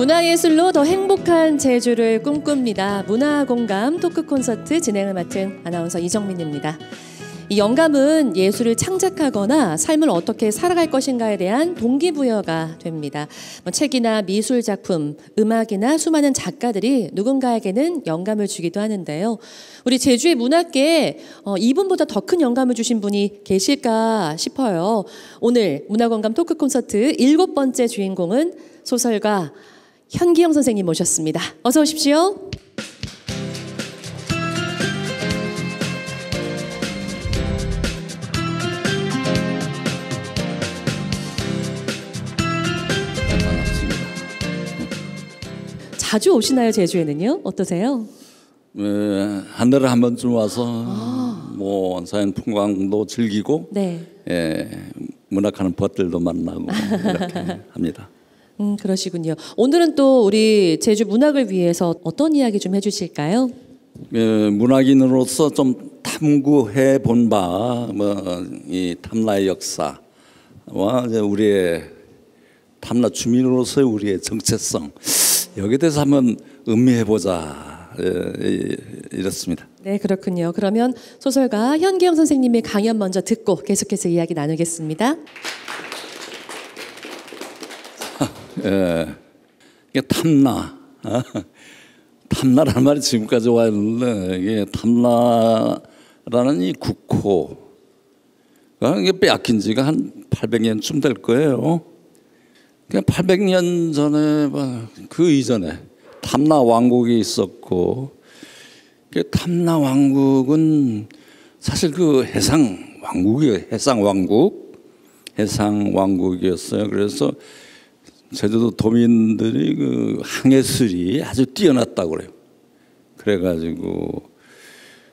문화예술로 더 행복한 제주를 꿈꿉니다. 문화공감 토크 콘서트 진행을 맡은 아나운서 이정민입니다. 이 영감은 예술을 창작하거나 삶을 어떻게 살아갈 것인가에 대한 동기부여가 됩니다. 책이나 미술 작품, 음악이나 수많은 작가들이 누군가에게는 영감을 주기도 하는데요. 우리 제주의 문학계에 이분보다 더 큰 영감을 주신 분이 계실까 싶어요. 오늘 문화공감 토크 콘서트 7번째 주인공은 소설가 현기영 선생님 모셨습니다. 어서 오십시오. 자주 오시나요, 제주에는요? 어떠세요? 한 달에 한 번쯤 와서 뭐 자연 풍광도 즐기고, 네. 문학하는 벗들도 만나고 이렇게 합니다. 그러시군요. 오늘은 또 우리 제주 문학을 위해서 어떤 이야기 좀 해주실까요? 문학인으로서 좀 탐구해 본 바, 이 탐라의 역사와 우리의 탐라 주민으로서의 우리의 정체성, 여기에 대해서 한번 음미해보자, 이렇습니다. 네, 그렇군요. 그러면 소설가 현기영 선생님의 강연 먼저 듣고 계속해서 이야기 나누겠습니다. 이게 탐라, 탐라라는 말이 지금까지 와 있는데, 이게 탐라라는 이 국호가 이게 빼앗긴 지가 한 800년쯤 될 거예요. 800년 전에, 그 이전에 탐라 왕국이 있었고, 탐라 왕국은 사실 그 해상 왕국이었어요. 그래서 제주도 도민들이 그 항해술이 아주 뛰어났다고 그래요. 그래가지고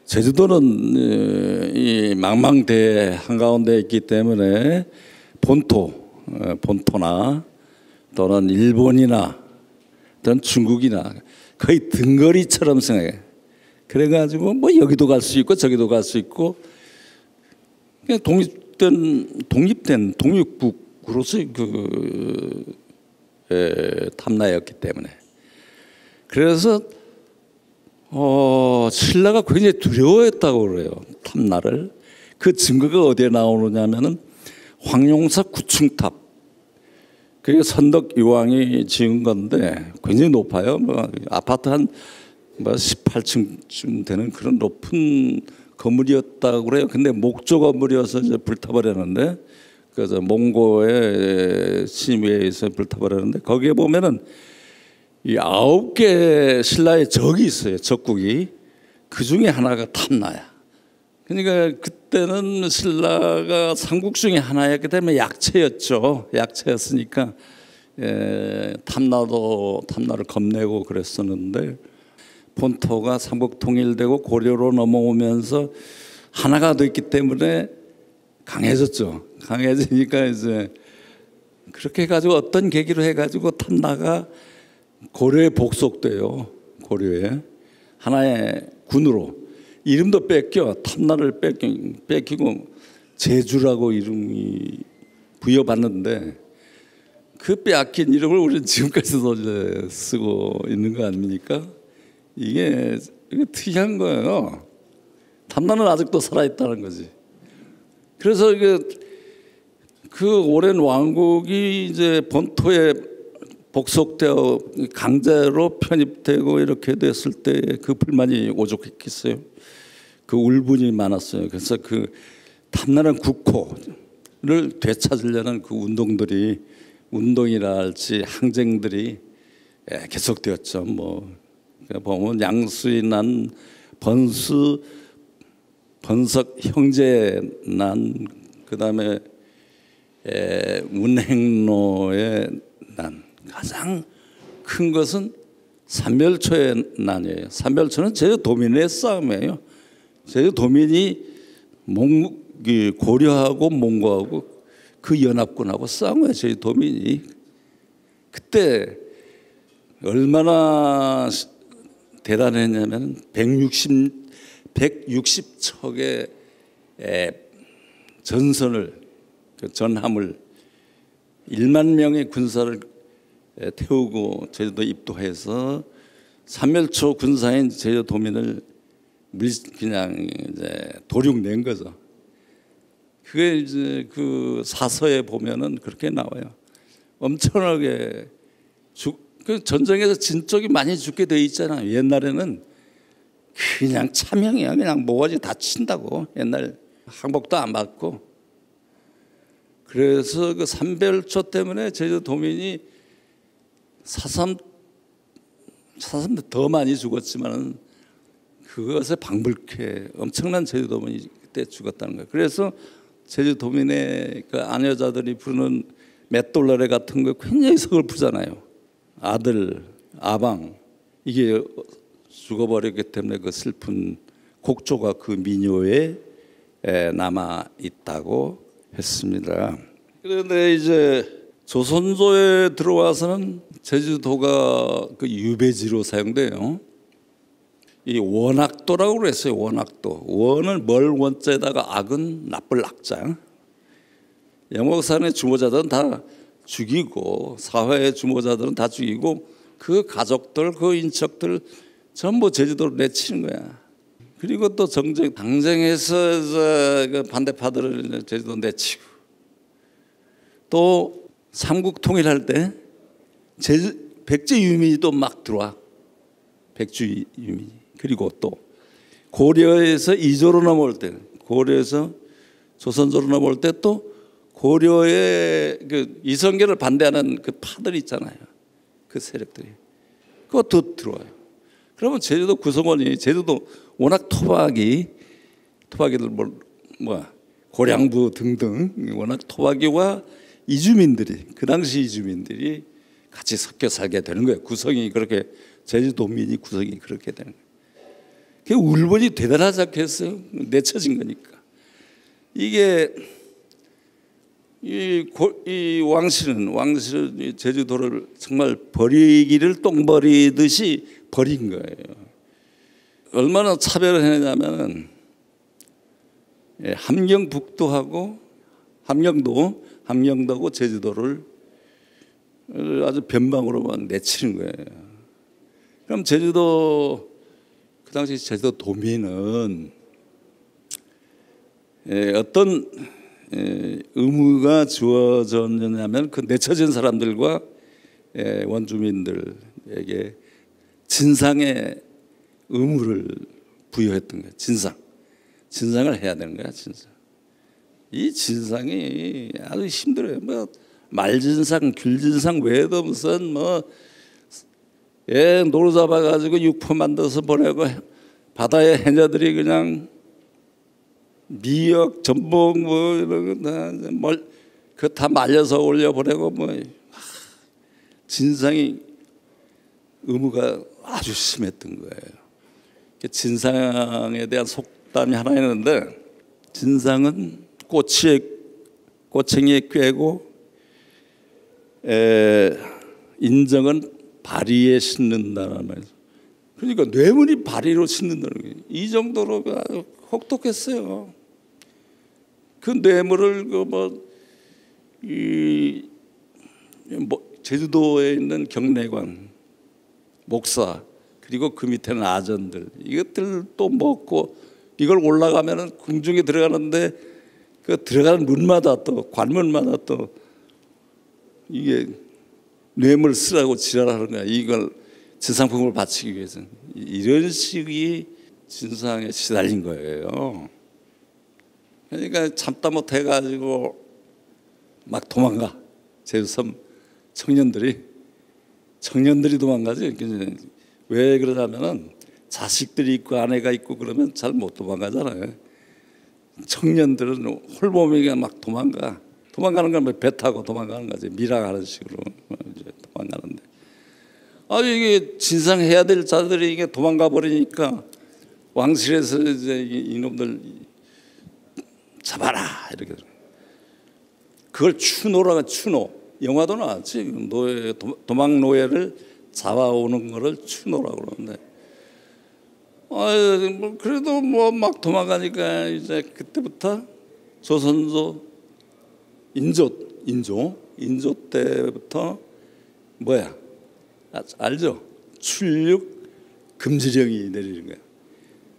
제주도는 이 망망대해 한가운데 있기 때문에 본토나 또는 일본이나 또는 중국이나 거의 등거리처럼 생각해. 그래가지고 뭐 여기도 갈 수 있고 저기도 갈 수 있고, 그냥 독립된 독립국으로서의 탐라였기 때문에. 그래서 신라가 굉장히 두려워했다고 그래요, 탐라를. 그 증거가 어디에 나오느냐면은 황룡사 구층탑. 그게 선덕 유황이 지은 건데 굉장히 높아요. 아파트 한 18층쯤 되는 그런 높은 건물이었다고 그래요. 근데 목조 건물이어서 이제 불타버렸는데, 그래서 몽고의 침입에 의해서 불타버렸는데, 거기에 보면은 이 9개 신라의 적이 있어요. 적국이. 그 중에 하나가 탐라야. 그러니까 그때는 신라가 삼국 중에 하나였기 때문에 약체였죠. 약체였으니까 탐라를 겁내고 그랬었는데, 본토가 삼국 통일되고 고려로 넘어오면서 하나가 됐기 때문에 강해졌죠. 강해지니까 이제 그렇게 해가지고 어떤 계기로 해가지고 탐라가 고려에 복속돼요. 고려에 하나의 군으로. 이름도 뺏겨, 탐라를 뺏기고 제주라고 이름이 부여받는데, 그 빼앗긴 이름을 우리는 지금까지도 이제 쓰고 있는 거 아닙니까? 이게 특이한 거예요. 탐라는 아직도 살아있다는 거지. 그래서 그 오랜 왕국이 이제 본토에 복속되어 강제로 편입되고 이렇게 됐을 때 그 불만이 오죽했겠어요. 그 울분이 많았어요. 그래서 그 탐나는 국호를 되찾으려는 그 운동이라 할지 항쟁들이 계속되었죠. 보면 양수이 난, 번석 형제 난, 그다음에 운행로의 난. 가장 큰 것은 삼멸초의 난이에요. 삼멸초는 제주도민의 싸움이에요. 제주도민이 고려하고 몽고하고 그 연합군하고 싸운 거예요. 제주도민이. 그때 얼마나 대단했냐면 160척의 전함을 1만 명의 군사를 태우고 제주도 입도해서 삼멸초 군사인 제주도민을 그냥 이제 도륙낸 거죠. 그게 이제 그 사서에 보면은 그렇게 나와요. 엄청나게 그 전쟁에서 진쪽이 많이 죽게 돼 있잖아요. 옛날에는 그냥 차명이야. 그냥 모가지 다 친다고. 옛날 항복도 안 받고. 그래서 그 삼별초 때문에 제주도민이 사삼도 더 많이 죽었지만은 그것에 방불케 엄청난 제주도민이 그때 죽었다는 거예요. 그래서 제주도민의 그 아녀자들이 부르는 맷돌노래 같은 거 굉장히 서글프잖아요. 아들, 아방 이게 죽어버렸기 때문에 그 슬픈 곡조가 그 민요에 남아 있다고 했습니다. 그런데 이제 조선조에 들어와서는 제주도가 그 유배지로 사용돼요. 이 원악도라고 그랬어요. 원악도. 원은 멀 원자에다가 악은 나쁠 악자. 영옥산의 주모자들은 다 죽이고 사회의 주모자들은 다 죽이고 그 가족들 그 인척들 전부 제주도로 내치는 거야. 그리고 또 당쟁에서 그 반대파들을 제주도 내치고 또 삼국 통일할 때 백제 유민이 또 막 들어와. 백주 유민이. 그리고 또 고려에서 이조로 넘어올 때 고려에서 조선조로 넘어올 때 또 고려의 그 이성계를 반대하는 그 파들 있잖아요. 그 세력들이 그것도 들어와요. 그러면 제주도 구성원이 제주도 워낙 토박이들 고량부 등등 워낙 토박이와 이주민들이 그 당시 이주민들이 같이 섞여 살게 되는 거예요. 구성이 그렇게 제주도민이 구성이 그렇게 되는 거예요. 그 울분이 대단하지 않겠어요? 내쳐진 거니까. 이게 이 왕실은 제주도를 정말 버리기를 똥 버리듯이 버린 거예요. 얼마나 차별을 했냐면은 함경북도하고 함경도하고 제주도를 아주 변방으로만 내치는 거예요. 그럼 제주도 그 당시 제주도 도민은 어떤 의무가 주어졌느냐면 그 내쳐진 사람들과 원주민들에게 진상의 의무를 부여했던 거예요. 진상을 해야 되는 거야. 이 진상이 아주 힘들어요. 뭐 말진상, 귤진상 외에도 무슨 노루 잡아가지고 육포 만들어서 보내고 바다의 해녀들이 그냥 미역, 전복 이런 거 다 말려서 올려 보내고 진상이 의무가 아주 심했던 거예요. 진상에 대한 속담이 하나 있는데 진상은 꼬챙이에 꿰고 인정은 바리에 싣는다는 말이죠. 그러니까 뇌물이 바리로 싣는다는 거예요. 이 정도로 혹독했어요. 그 뇌물을 제주도에 있는 경례관, 목사 그리고 그 밑에는 아전들 이것들 또 먹고 이걸 올라가면은 궁중에 들어가는데 그 들어가는 문마다 또 관문마다 또 이게 뇌물 쓰라고 지랄하는 거야. 이걸 진상품을 바치기 위해서 이런 식이 진상에 시달린 거예요. 그러니까 참다 못해가지고 막 도망가. 제주섬 청년들이 도망가지. 왜 그러냐면은 자식들이 있고 아내가 있고 그러면 잘 못 도망가잖아요. 청년들은 홀몸이가 막 도망가. 도망가는 건 배 타고 도망가는 거지. 미라하는 식으로 이제 도망가는데. 이게 진상해야 될 자들이 이게 도망가 버리니까 왕실에서 이제 이놈들 잡아라 이렇게. 그걸 추노라가 추노. 영화도 나왔지. 도망 노예를 잡아오는 거를 추노라고 그러는데. 그래도 막 도망가니까 이제 그때부터 조선조 인조 때부터 뭐야? 알죠? 출육 금지령이 내리는 거야.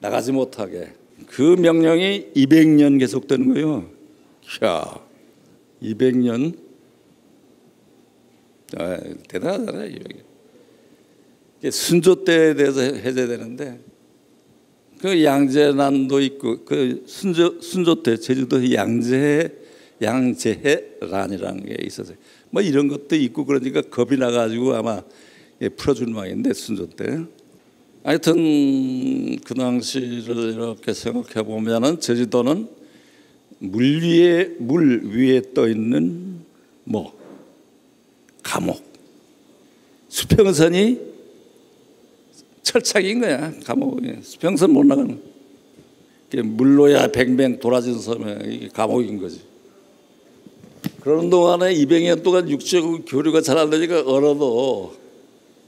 나가지 못하게. 그 명령이 200년 계속되는 거예요. 야, 200년. 아, 대단하잖아요. 200년. 순조 때에 대해서 해제되는데 그 양재난도 있고 그 순조 때 제주도 양재해란이라는 게 있었어요. 뭐 이런 것도 있고 그러니까 겁이 나가지고 아마 풀어준 모양인데 순조 때. 하여튼 그 당시를 이렇게 생각해 보면은 제주도는 물 위에 떠 있는 뭐 감옥, 수평선이 철창인 거야. 감옥이 수평선 못 나가는. 물로야 뱅뱅 돌아진 섬에 이게 감옥인 거지. 그런 동안에 200년 동안 육적 교류가 잘 안 되니까 언어도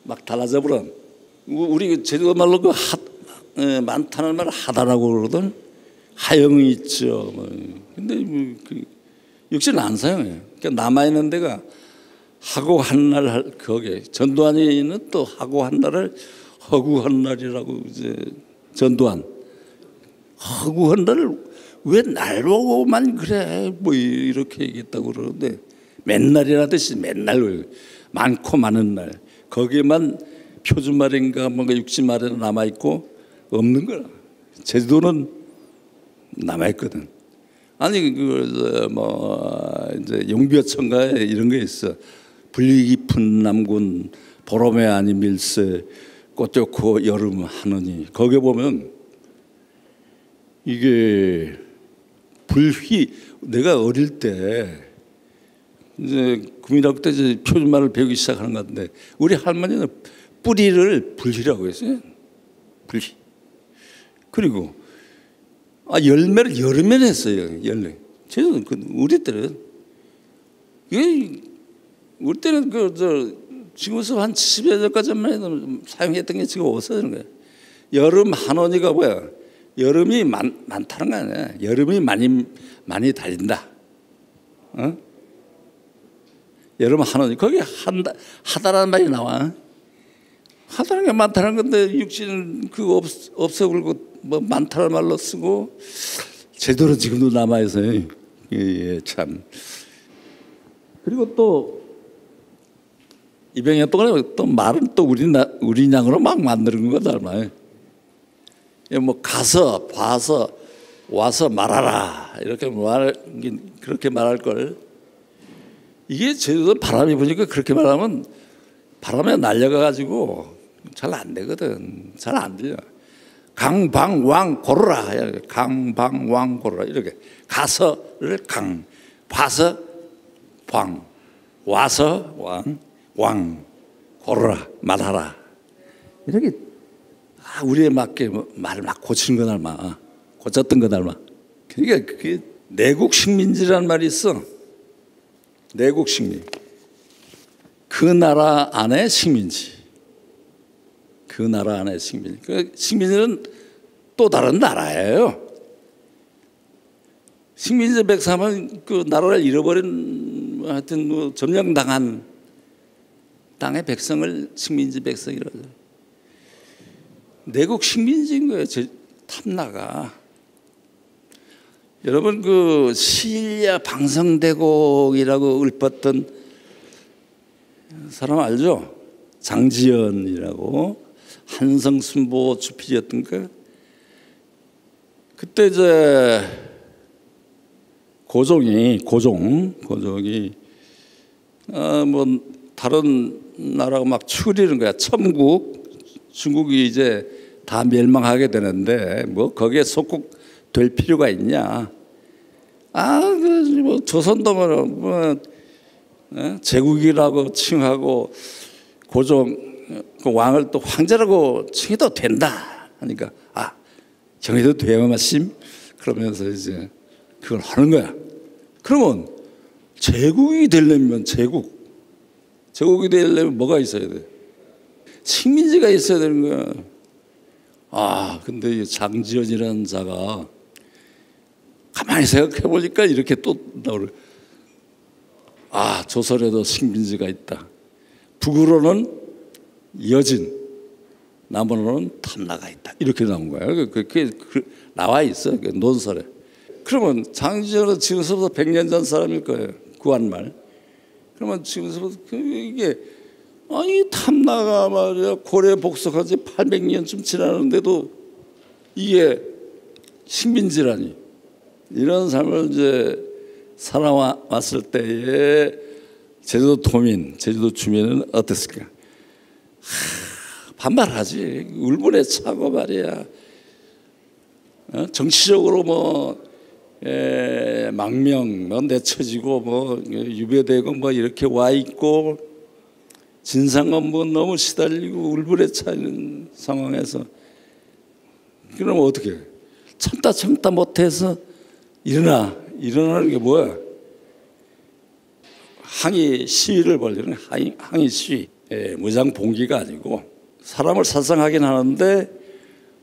막 달라져 버려. 우리 제주도 말로 그 많다는 말 하다라고 그러거든. 하영이 있죠. 근데 그 육지는 안 사용해. 그러니까 남아 있는 데가 하고 한 날 거기에 전두환이는 또 하고 한 날을 허구한 날이라고 이제 전두환 허구한 날을 왜 날로만 그래 뭐 이렇게 얘기했다고 그러는데 맨날이라듯이 맨날 많고 많은 날 거기에만 표준말인가 뭔가 육지말에는 남아 있고 없는 거라. 제주도는 남아 있거든. 아니 그 뭐 이제 용비어천가에 이런 게 있어. 분리 깊은 남군 보름에 아닌 밀새 꽃 좋고 여름 하느니 거기에 보면 이게 불휘 내가 어릴 때 이제 국민학교 때 이제 표준말을 배우기 시작하는 것 같은데 우리 할머니는 뿌리를 불휘라고 했어요. 불휘. 그리고 열매를 여름에 냈어요. 열매. 저는 우리 때는 우리 때는 지금부터 한 70여 년까지만 해도 사용했던 게 지금 없어지는 거예요. 여름 한원이가 뭐야? 여름이 많다는 거 아니야. 여름이 많이 달린다. 어? 여름 한원이 거기 하다라는 말이 나와. 하다는 게 많다는 건데 육지는 그거 없어 그러고 뭐 많다는 말로 쓰고 제대로 지금도 남아 있어요. 예, 참. 그리고 또 200년 동안에 또 말은 또 우리 양으로 막 만드는 거다 말이에요. 뭐 가서 봐서 와서 말하라 이렇게 그렇게 말할 걸. 이게 제주도 바람이 부니까 그렇게 말하면 바람에 날려가 가지고 잘 안 되거든. 잘 안 들려. 강방왕 고르라. 강방왕 고르라 이렇게 가서를 강, 봐서 광, 와서 왕 고르라 말하라 이렇게 우리에 맞게 말을 막 고치는 거 닮아. 고쳤던 거 닮아. 그러니까 그게 내국식민지라는 말이 있어. 내국식민. 그 나라 안에 식민지. 그 나라 안에 식민지. 그 식민지는 또 다른 나라예요. 식민지 백삼은 그 나라를 잃어버린 하여튼 뭐 점령당한 땅의 백성을 식민지 백성이라고. 내국 식민지인 거예요. 탐나가. 여러분 그 시일야 방성대곡이라고 읊었던 사람 알죠? 장지연이라고 한성순보 주필이었던 거. 그때 이제 고종이 뭐 다른 나라가 막 추리는 거야. 중국이 이제 다 멸망하게 되는데 뭐 거기에 속국될 필요가 있냐? 뭐 조선도 뭐 제국이라고 칭하고 고종 그 왕을 또 황제라고 칭해도 된다 하니까 정해도 돼요 마심 그러면서 이제 그걸 하는 거야. 그러면 제국이 되려면 제국이 되려면 뭐가 있어야 돼? 식민지가 있어야 되는 거야. 근데 이 장지연이라는 자가 가만히 생각해 보니까 이렇게 또 나오래. 조선에도 식민지가 있다. 북으로는 여진, 남으로는 탐나가 있다. 이렇게 나온 거예요. 그게 나와 있어요. 그 논설에. 그러면 장지현은 지금서부터 100년 전 사람일 거예요. 구한말. 그러면 지금서부터 이게 아니 탐나가 말이야 고려 복속한 지 800년쯤 지났는데도 이게 식민지라니 이런 삶을 이제 살아왔을 때에 제주도 도민, 제주도 주민은 어땠을까? 반발하지. 울분에 차고 말이야. 정치적으로 뭐 망명 뭐 내쳐지고 뭐 유배되고 뭐 이렇게 와 있고 진상은 뭐 너무 시달리고 울분에 차이는 상황에서 그럼 어떻게 참다 못해서 일어나는 게 뭐야? 항의 시위를 벌이는 항의 시위. 무장 봉기가 아니고 사람을 살상하긴 하는데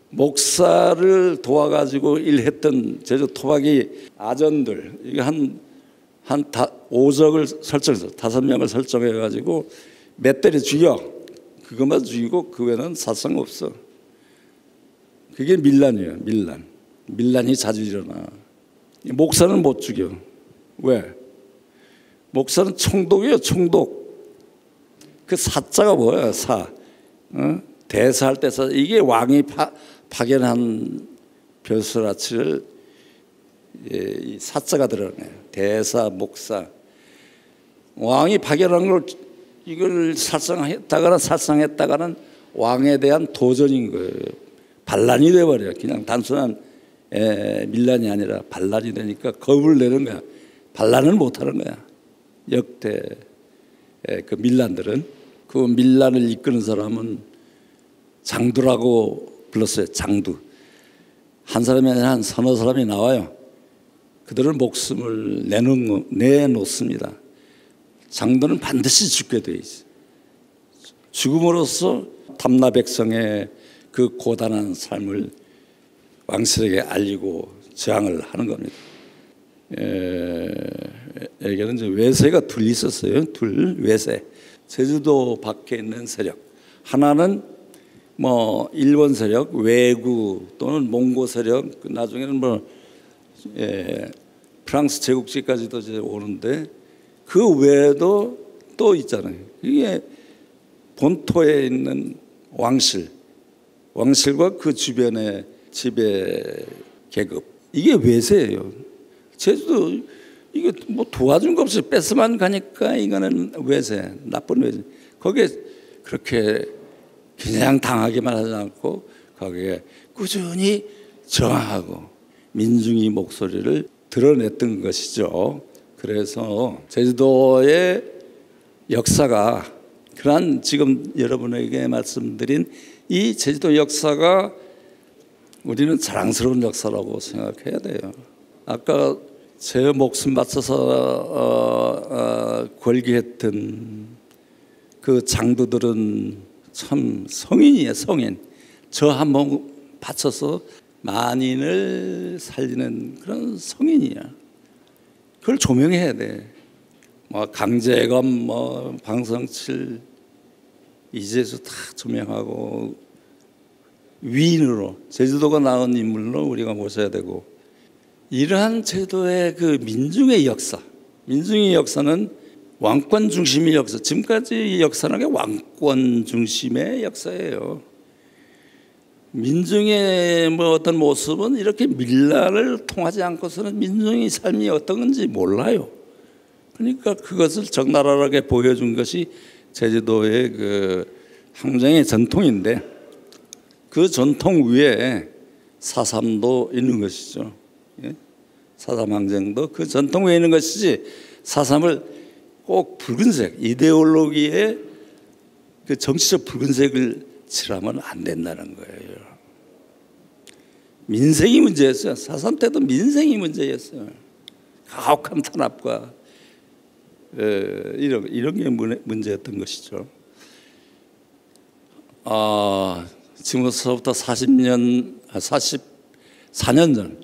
목사를 도와가지고 일했던 제주 토박이 아전들 이게 한 5적을 설정해서 5명을 설정해가지고 몇 대를 죽여. 그것만 죽이고 그 외에는 살상 없어. 그게 밀란이에요. 밀란이 자주 일어나. 목사는 못 죽여. 왜? 목사는 총독이에요. 총독. 그 사자가 뭐야? 사. 대사할 때 사. 이게 왕이 파견한 벼슬아치를 이 사자가 들어가네요. 대사, 목사. 왕이 파견한 걸 이걸 살상했다가는 왕에 대한 도전인 거예요. 반란이 돼버려요. 그냥 단순한 밀란이 아니라 반란이 되니까 겁을 내는 거야. 반란을 못하는 거야. 역대 그 밀란들은 그 밀란을 이끄는 사람은 장두라고 불렀어요. 장두. 한 사람이 아니라 한 서너 사람이 나와요. 그들은 목숨을 내놓습니다. 장두는 반드시 죽게 돼 있어요. 죽음으로써 탐나 백성의 그 고단한 삶을 왕실에게 알리고 저항을 하는 겁니다. 에게는 이제 외세가 둘 있었어요. 둘 외세. 제주도 밖에 있는 세력. 하나는 뭐 일본 세력, 외구 또는 몽고 세력. 나중에는 뭐 프랑스 제국지까지도 이제 오는데 그 외에도 또 있잖아요. 이게 본토에 있는 왕실과 그 주변의 지배 계급. 이게 외세예요. 제주도 이게 뭐 도와준 거 없이 뺏어만 가니까 이거는 외세, 나쁜 외세. 거기에 그렇게 그냥 당하기만 하지 않고 거기에 꾸준히 저항하고 민중의 목소리를 드러냈던 것이죠. 그래서 제주도의 역사가 그러한 지금 여러분에게 말씀드린 이 제주도 역사가 우리는 자랑스러운 역사라고 생각해야 돼요. 아까 제 목숨 바쳐서 걸기했던 그 장도들은 참 성인이에요. 성인. 저 한 번 바쳐서 만인을 살리는 그런 성인이야. 그걸 조명해야 돼. 뭐 강재검, 뭐 방성칠, 이재수 다 조명하고 위인으로 제주도가 낳은 인물로 우리가 모셔야 되고 이러한 제도의 그 민중의 역사, 민중의 역사는 왕권 중심의 역사. 지금까지 역사는 게 왕권 중심의 역사예요. 민중의 뭐 어떤 모습은 이렇게 밀란을 통하지 않고서는 민중의 삶이 어떤 건지 몰라요. 그러니까 그것을 적나라하게 보여준 것이 제주도의 그 항쟁의 전통인데 그 전통 위에 사삼도 있는 것이죠. 사삼 항쟁도 그 전통 위에 있는 것이지 사삼을 꼭 붉은색 이데올로기의 그 정치적 붉은색을 칠하면 안 된다는 거예요. 민생이 문제였어요. 사삼 때도 민생이 문제였어요. 가혹한 탄압과 이런 게 문제였던 것이죠. 지금부터 44년 전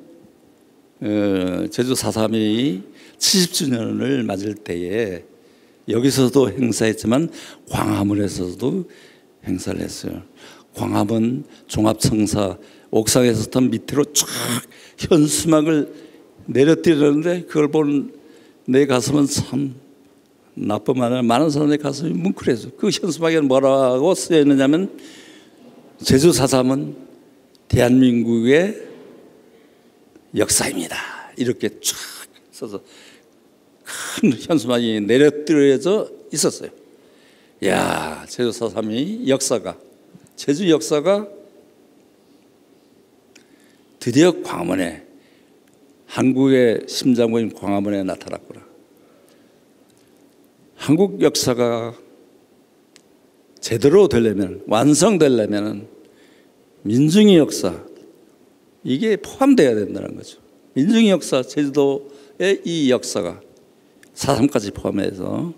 제주 4.3이 70주년을 맞을 때에 여기서도 행사했지만 광화문에서도 행사를 했어요. 광화문 종합청사 옥상에서부터 밑으로 쫙 현수막을 내려뜨리는데 그걸 본 내 가슴은 참 나뿐만 아니라 많은 사람의 가슴이 뭉클해서 그 현수막에는 뭐라고 쓰여 있느냐면 제주 4.3은 대한민국의 역사입니다. 이렇게 쫙 써서 큰 현수막이 내려뜨려져 있었어요. 야, 제주 4.3이 역사가 제주 역사가 드디어 광화문에 한국의 심장부인 광화문에 나타났구나. 한국 역사가 제대로 되려면 완성되려면 민중의 역사 이게 포함되어야 된다는 거죠. 민중의 역사 제주도의 이 역사가 4.3까지 포함해서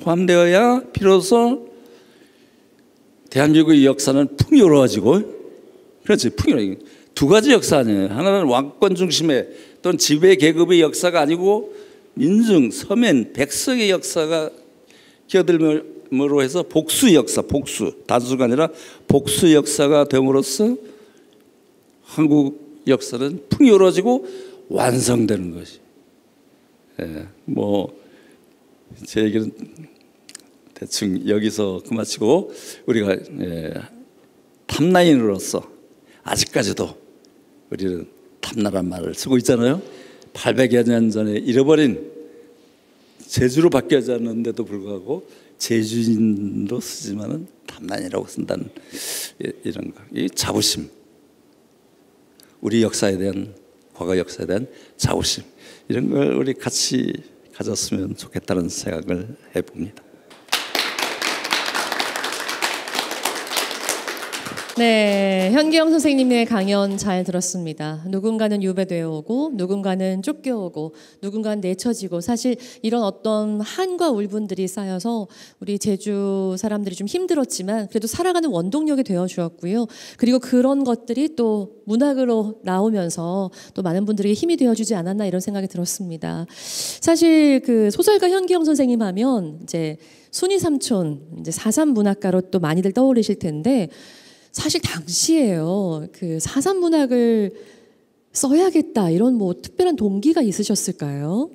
포함되어야 비로소 대한민국의 역사는 풍요로워지고 그렇지 풍요로워. 두 가지 역사 아니에요. 하나는 왕권 중심의 또는 지배 계급의 역사가 아니고 민중, 서민, 백성의 역사가 끼어들므로 해서 복수 역사, 복수 단수가 아니라 복수 역사가 됨으로써 한국 역사는 풍요로워지고 완성되는 것이. 예, 뭐 제 얘기는 대충 여기서 그마치고 우리가 탑라인으로서 아직까지도 우리는 탐나란 말을 쓰고 있잖아요. 800여 년 전에 잃어버린 제주로 바뀌어졌는데도 불구하고 제주인도 쓰지만은 탐란이라고 쓴다는 이런 거. 이 자부심, 우리 역사에 대한 과거 역사에 대한 자부심 이런 걸 우리 같이 가졌으면 좋겠다는 생각을 해봅니다. 네, 현기영 선생님의 강연 잘 들었습니다. 누군가는 유배되어 오고 누군가는 쫓겨오고 누군가는 내쳐지고 사실 이런 어떤 한과 울분들이 쌓여서 우리 제주 사람들이 좀 힘들었지만 그래도 살아가는 원동력이 되어 주었고요. 그리고 그런 것들이 또 문학으로 나오면서 또 많은 분들에게 힘이 되어 주지 않았나 이런 생각이 들었습니다. 사실 그 소설가 현기영 선생님 하면 이제 순이 삼촌 이제 4.3 문학가로 또 많이들 떠오르실 텐데 사실 당시에요. 그 4.3 문학을 써야겠다 이런 뭐 특별한 동기가 있으셨을까요?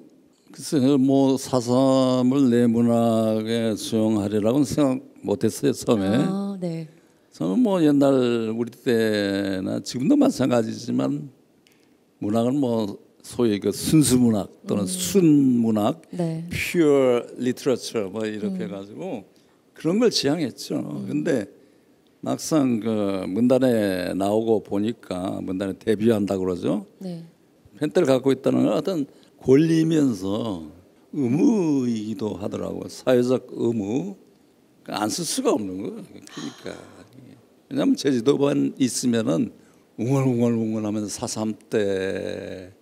글쎄요, 뭐 4.3을 내 문학에 수용하리라고는 생각 못했어요 처음에. 아, 네. 저는 뭐 옛날 우리 때나 지금도 마찬가지지만 문학은 뭐 소위 그 순수 문학 또는 순문학, 네. pure literature 뭐 이렇게 해가지고 그런 걸 지향했죠. 근데 막상 그 문단에 나오고 보니까 문단에 데뷔한다고 그러죠. 네. 펜트를 갖고 있다는 건 어떤 권리면서 의무이기도 하더라고요. 사회적 의무. 안 쓸 수가 없는 거예요. 그러니까 왜냐하면 제주도만 있으면은 웅얼웅얼하면서 4.3 때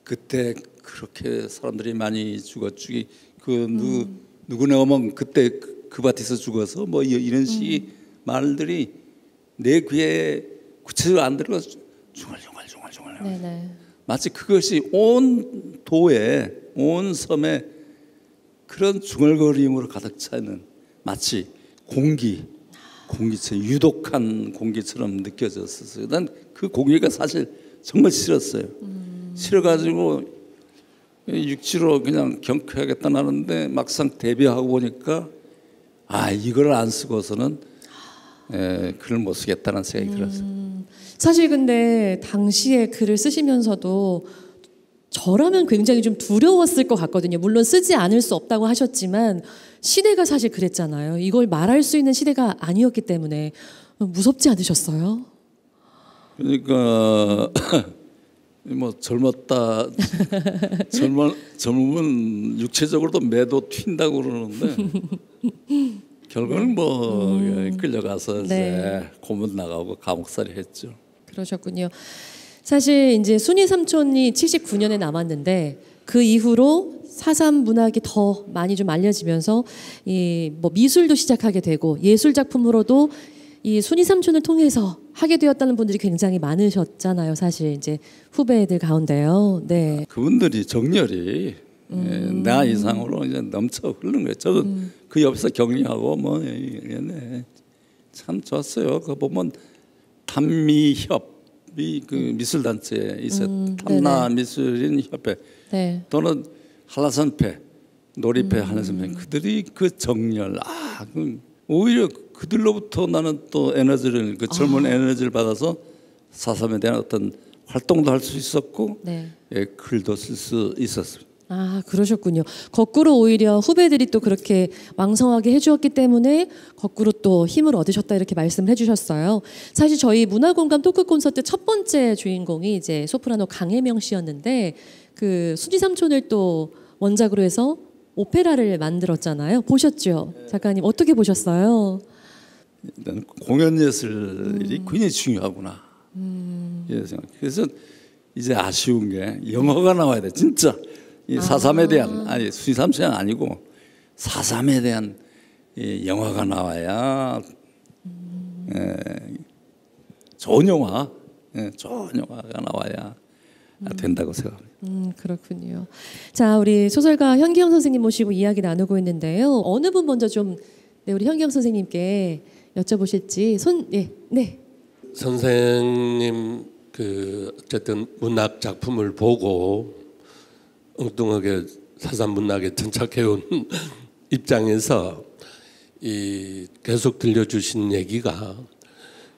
그때 그렇게 사람들이 많이 죽었지. 누구네 어멍 그때 그 밭에서 죽어서 뭐 이런 식의 말들이 내 귀에 구체적으로 안 들어가서 중얼중얼 네네. 마치 그것이 온 도에 온 섬에 그런 중얼거림으로 가득 차 있는 마치 공기처럼 유독한 공기처럼 느껴졌었어요. 난 그 공기가 사실 정말 싫었어요. 싫어가지고 육지로 그냥 경쾌하겠다 나는데 막상 데뷔하고 보니까 이걸 안 쓰고서는 글을 못 쓰겠다는 생각이 들었어요. 사실 근데 당시에 글을 쓰시면서도 저라면 굉장히 좀 두려웠을 것 같거든요. 물론 쓰지 않을 수 없다고 하셨지만 시대가 사실 그랬잖아요. 이걸 말할 수 있는 시대가 아니었기 때문에 무섭지 않으셨어요? 그러니까 뭐 젊으면 육체적으로도 매도 튄다고 그러는데 결국은 뭐 끌려가서 이제 고문 나가고 감옥살이 했죠. 그러셨군요. 사실 이제 순이 삼촌이 79년에 남았는데 그 이후로 4.3 문학이 더 많이 좀 알려지면서 이 뭐 미술도 시작하게 되고 예술 작품으로도 이 순이 삼촌을 통해서 하게 되었다는 분들이 굉장히 많으셨잖아요. 사실 이제 후배들 가운데요. 네. 그분들이 정렬이 나 이상으로 이제 넘쳐 흐르는 거예요. 저도 그 옆에서 격려하고 뭐 참 좋았어요. 그 보면 탐미협이 그 미술 단체에 있어요. 탐나 미술인 협회 네. 또는 한라산패, 놀이패 한라산패 그들이 그 정열 오히려 그들로부터 나는 또 에너지를 그 젊은 에너지를 받아서 4.3에 대한 어떤 활동도 할 수 있었고 네. 예, 글도 쓸 수 있었습니다. 아, 그러셨군요. 거꾸로 오히려 후배들이 또 그렇게 왕성하게 해주었기 때문에 거꾸로 또 힘을 얻으셨다 이렇게 말씀을 해주셨어요. 사실 저희 문화공감 토크 콘서트 첫 번째 주인공이 이제 소프라노 강혜명 씨였는데 그 수지삼촌을 또 원작으로 해서 오페라를 만들었잖아요. 보셨죠? 작가님 어떻게 보셨어요? 일단 공연 예술이 굉장히 중요하구나. 그래서 이제 아쉬운 게 영화가 나와야 돼. 진짜 이 4.3에 대한 아니 수지삼촌이 아니고 4.3에 대한 이 영화가 나와야 좋은 영화, 좋은 영화가 나와야 된다고 생각합니다. 그렇군요. 자, 우리 소설가 현기영 선생님 모시고 이야기 나누고 있는데요. 어느 분 먼저 좀 우리 현기영 선생님께 여쭤보실지 네. 선생님 그 어쨌든 문학 작품을 보고 엉뚱하게 사산 문학에 정착해온 입장에서 이 계속 들려주신 얘기가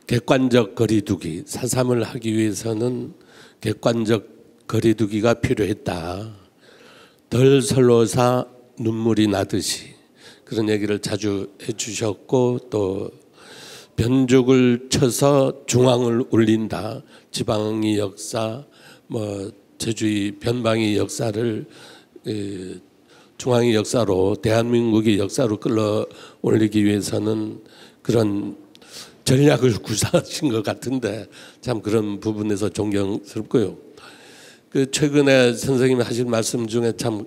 객관적 거리두기 4.3을 하기 위해서는 객관적 거리두기가 필요했다. 덜 설로사 눈물이 나듯이 그런 얘기를 자주 해주셨고 또 변죽을 쳐서 중앙을 울린다. 지방의 역사, 뭐 제주의 변방의 역사를 중앙의 역사로 대한민국의 역사로 끌어올리기 위해서는 그런 전략을 구사하신 것 같은데 참 그런 부분에서 존경스럽고요. 그 최근에 선생님이 하신 말씀 중에 참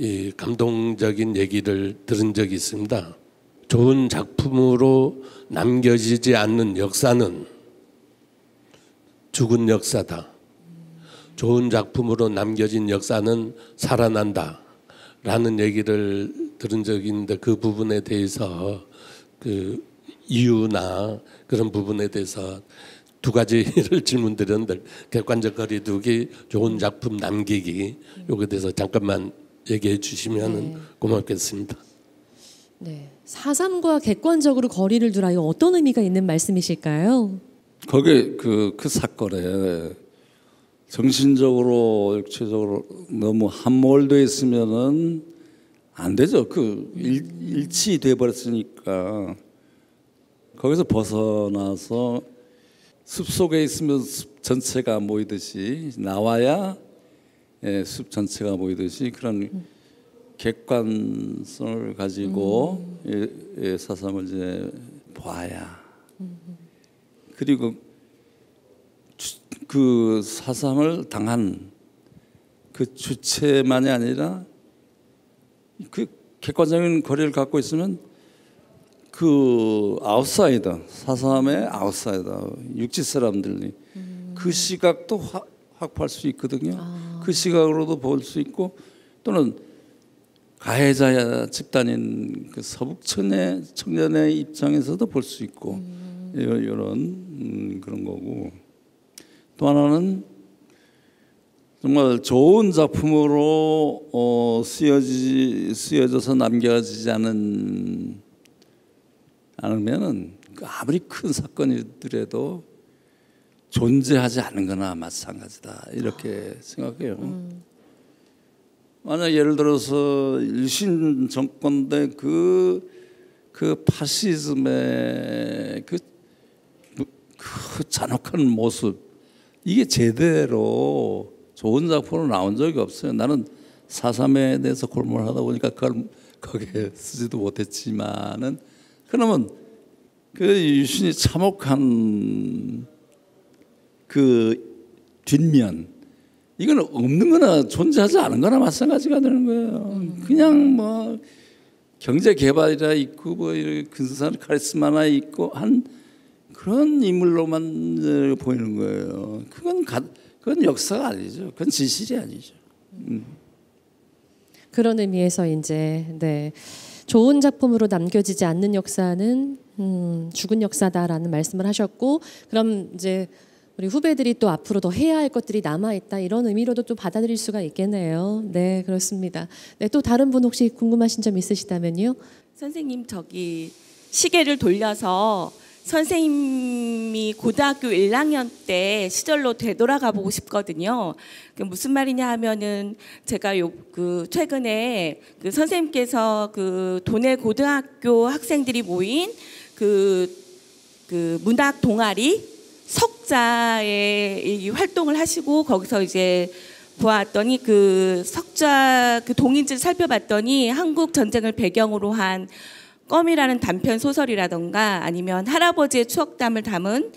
이 감동적인 얘기를 들은 적이 있습니다. 좋은 작품으로 남겨지지 않는 역사는 죽은 역사다. 좋은 작품으로 남겨진 역사는 살아난다. 라는 얘기를 들은 적이 있는데 그 부분에 대해서 그 이유나 그런 부분에 대해서 두 가지를 질문드렸는데 객관적 거리두기, 좋은 작품 남기기 요거에 대해서 잠깐만 얘기해 주시면 고맙겠습니다. 네, 4.3과 객관적으로 거리를 두라 이거 어떤 의미가 있는 말씀이실까요? 거기에 그 사건에 정신적으로 육체적으로 너무 함몰돼 있으면은 안 되죠. 그 일치돼 버렸으니까 거기서 벗어나서 숲 속에 있으면 숲 전체가 모이듯이 나와야 숲 전체가 모이듯이 그런 객관성을 가지고 4.3을 이제 봐야 그리고 그 4.3을 당한 그 주체만이 아니라 그 객관적인 거리를 갖고 있으면 그 아웃사이더 4.3의 아웃사이더 육지 사람들이 그 시각도 확보할 수 있거든요. 그 시각으로도 볼 수 있고 또는 가해자 집단인 그 서북 청년의 입장에서도 볼 수 있고 이런 그런 거고 또 하나는 정말 좋은 작품으로 쓰여져서 남겨지지 않으면은 아무리 큰 사건이더라도 존재하지 않은 거나 마찬가지다 이렇게 생각해요. 만약 예를 들어서 일신 정권 때 그 파시즘의 그 잔혹한 모습 이게 제대로 좋은 작품으로 나온 적이 없어요. 나는 4.3에 대해서 골몰하다 보니까 그걸 거기에 쓰지도 못했지만은 그러면 그 유신이 참혹한 그 뒷면 이거는 없는 거나 존재하지 않은 거나 마찬가지가 되는 거예요. 그냥 뭐 경제 개발이라 있고 뭐 근사한 카리스마나 있고 한 그런 인물로만 보이는 거예요. 그건 역사가 아니죠. 그건 진실이 아니죠. 그런 의미에서 이제 네. 좋은 작품으로 남겨지지 않는 역사는 죽은 역사다라는 말씀을 하셨고, 그럼 이제 우리 후배들이 또 앞으로 더 해야 할 것들이 남아 있다 이런 의미로도 또 받아들일 수가 있겠네요. 네, 그렇습니다. 네, 또 다른 분 혹시 궁금하신 점 있으시다면요? 선생님, 저기 시계를 돌려서 선생님이 고등학교 1학년 때 시절로 되돌아가 보고 싶거든요. 그 무슨 말이냐 하면은 제가 최근에 그 선생님께서 그 도내 고등학교 학생들이 모인 그 문학 동아리 석자의 이 활동을 하시고, 거기서 이제 보았더니 그 석자 그 동인지를 살펴봤더니 한국 전쟁을 배경으로 한 껌이라는 단편 소설이라던가 아니면 할아버지의 추억담을 담은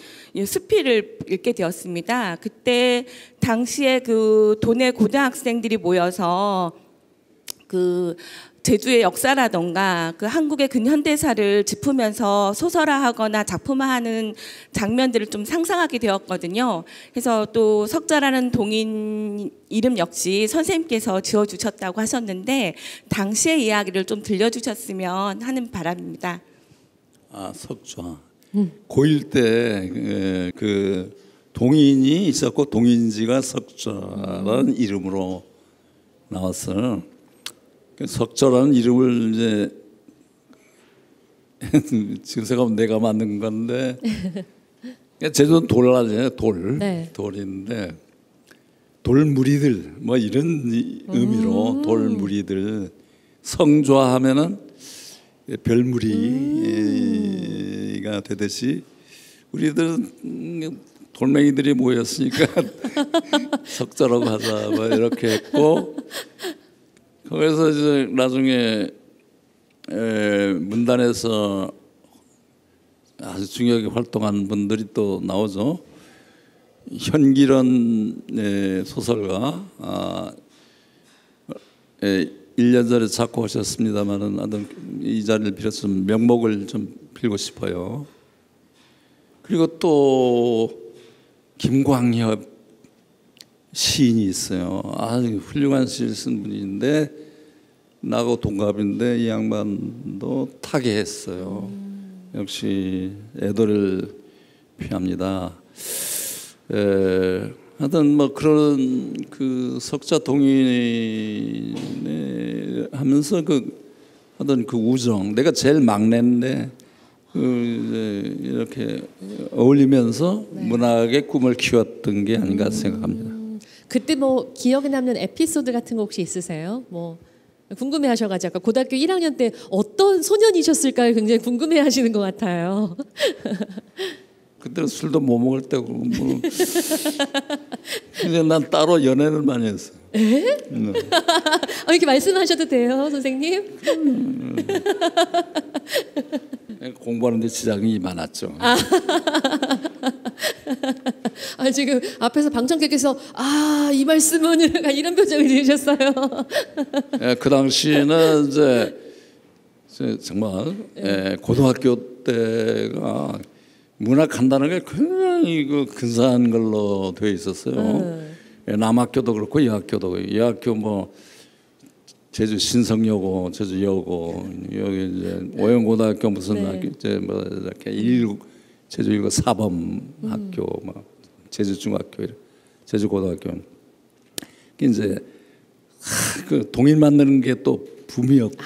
수필을 읽게 되었습니다. 그때 당시에 그 도내 고등학생들이 모여서 그 제주의 역사라던가 그 한국의 근현대사를 짚으면서 소설화하거나 작품화하는 장면들을 좀 상상하게 되었거든요. 그래서 또 석자라는 동인 이름 역시 선생님께서 지어주셨다고 하셨는데 당시의 이야기를 좀 들려주셨으면 하는 바람입니다. 아, 석좌. 고1 때 그 동인이 있었고 동인지가 석좌라는 이름으로 나왔어요. 석좌라는 이름을 이제 지금 생각하면 내가 만든 건데 제주도는 돌아잖아요. 네. 돌인데 돌무리들 뭐 이런 의미로 돌무리들, 성좌하면은 별무리가 되듯이 우리들은 돌멩이들이 모였으니까 석좌라고 하자 뭐 이렇게 했고, 그래서 이제 나중에 문단에서 아주 중요하게 활동한 분들이 또 나오죠. 현기런 소설가 1년 전에 작고하셨습니다만은 하여튼 이 자리를 빌어서 명목을 좀 빌고 싶어요. 그리고 또 김광협 시인이 있어요. 아주 훌륭한 시를 쓴 분인데 나하고 동갑인데 이 양반도 타계했어요. 역시 애도를 표합니다. 하여튼 뭐 그런 그 석자 동인에 하면서 하여튼 그 우정, 내가 제일 막내인데 이렇게 어울리면서 네. 문학의 꿈을 키웠던 게 아닌가 생각합니다. 그때 뭐 기억에 남는 에피소드 같은 거 혹시 있으세요? 뭐 궁금해하셔가지고 아까 고등학교 1학년 때 어떤 소년이셨을까요? 굉장히 궁금해하시는 것 같아요. 그때는 술도 못 먹을 때고 뭐. 근데 난 따로 연애를 많이 했어요. 이렇게 말씀하셔도 돼요, 선생님? 공부하는데 지장이 많았죠. 지금 앞에서 방청객께서 이 말씀은 이런 표정을 지으셨어요. 그 당시에는 이제 정말 고등학교 때가 문학한다는 게 굉장히 근사한 걸로 되어 있었어요. 남학교도 그렇고 여학교도, 여학교 뭐 제주 신성여고, 제주여고, 여기 이제 오영고등학교 무슨 네. 학교, 이제 뭐 이렇게 제주 1고 사범 학교, 뭐 제주 중학교, 제주고등학교. 이제 그 동일 만드는 게 또 붐이었고.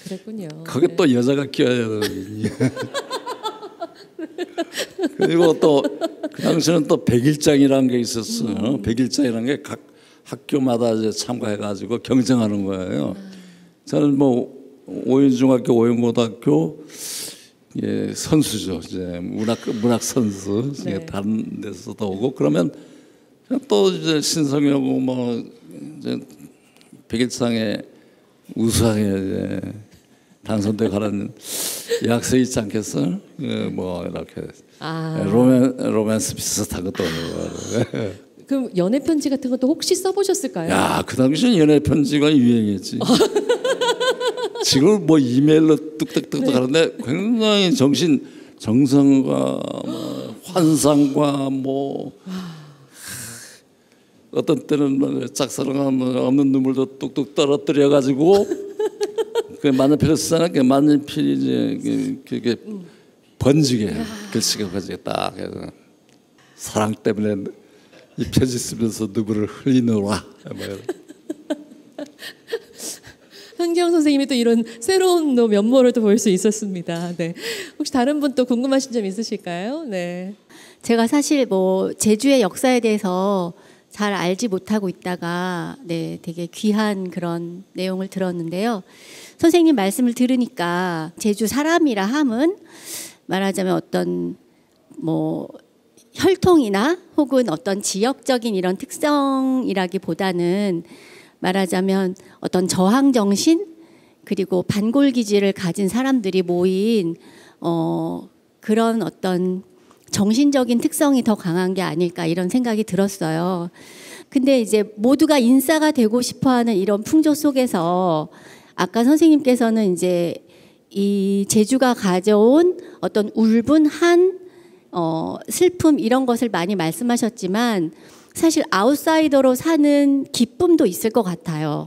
그랬군요. 거기 네. 또 여자가 끼어야 되거든요. 그리고 또 그 당시에는 또 백일장이라는 게 있었어요. 백일장이라는 게 각 학교마다 이제 참가해가지고 경쟁하는 거예요. 저는 뭐 오윤중학교, 오윤고등학교 선수죠. 이제 문학 선수. 네. 다른 데서도 오고 그러면 또 이제 신성여고 뭐 이제 백일장에 우수하게 이제 당선돼 가는 약속이 있지 않겠어? 뭐 이렇게 로맨스 비슷한 것도. 그럼 연애 편지 같은 것도 혹시 써보셨을까요? 야, 그 당시엔 연애 편지가 유행했지. 지금 뭐 이메일로 뚝딱뚝딱 네. 하는데 굉장히 정성과 뭐 환상과 뭐 어떤 때는 짝사랑하면 없는 눈물도 뚝뚝 떨어뜨려 가지고 그 만년필을 쓰잖아요. 그 만년필이 이제 그게 번지게 글씨가 번지게 딱 해서 사랑 때문에 이 편지 쓰면서 눈물을 흘리노라. 현경 선생님이 또 이런 새로운 또 면모를 또 볼 수 있었습니다. 네. 혹시 다른 분 또 궁금하신 점 있으실까요? 네. 제가 사실 뭐 제주의 역사에 대해서 잘 알지 못하고 있다가 네, 되게 귀한 그런 내용을 들었는데요. 선생님 말씀을 들으니까 제주 사람이라 함은 말하자면 어떤 뭐 혈통이나 혹은 어떤 지역적인 이런 특성이라기보다는 말하자면 어떤 저항 정신 그리고 반골 기질을 가진 사람들이 모인 그런 어떤 정신적인 특성이 더 강한 게 아닐까 이런 생각이 들었어요. 근데 이제 모두가 인싸가 되고 싶어하는 이런 풍조 속에서 아까 선생님께서는 이제 이 제주가 가져온 어떤 울분, 슬픔 이런 것을 많이 말씀하셨지만 사실 아웃사이더로 사는 기쁨도 있을 것 같아요.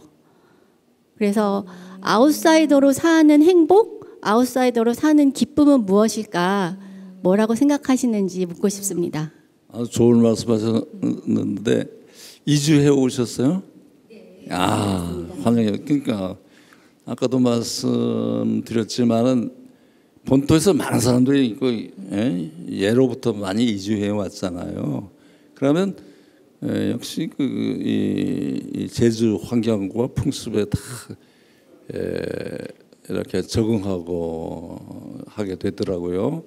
그래서 아웃사이더로 사는 행복, 아웃사이더로 사는 기쁨은 무엇일까? 뭐라고 생각하시는지 묻고 싶습니다. 아주 좋은 말씀하셨는데 이주해 오셨어요? 네. 환영해요. 그러니까 아까도 말씀드렸지만은 본토에서 많은 사람들이 예로부터 많이 이주해 왔잖아요. 그러면 역시 이 제주 환경과 풍습에 다 이렇게 적응하고 하게 되더라고요.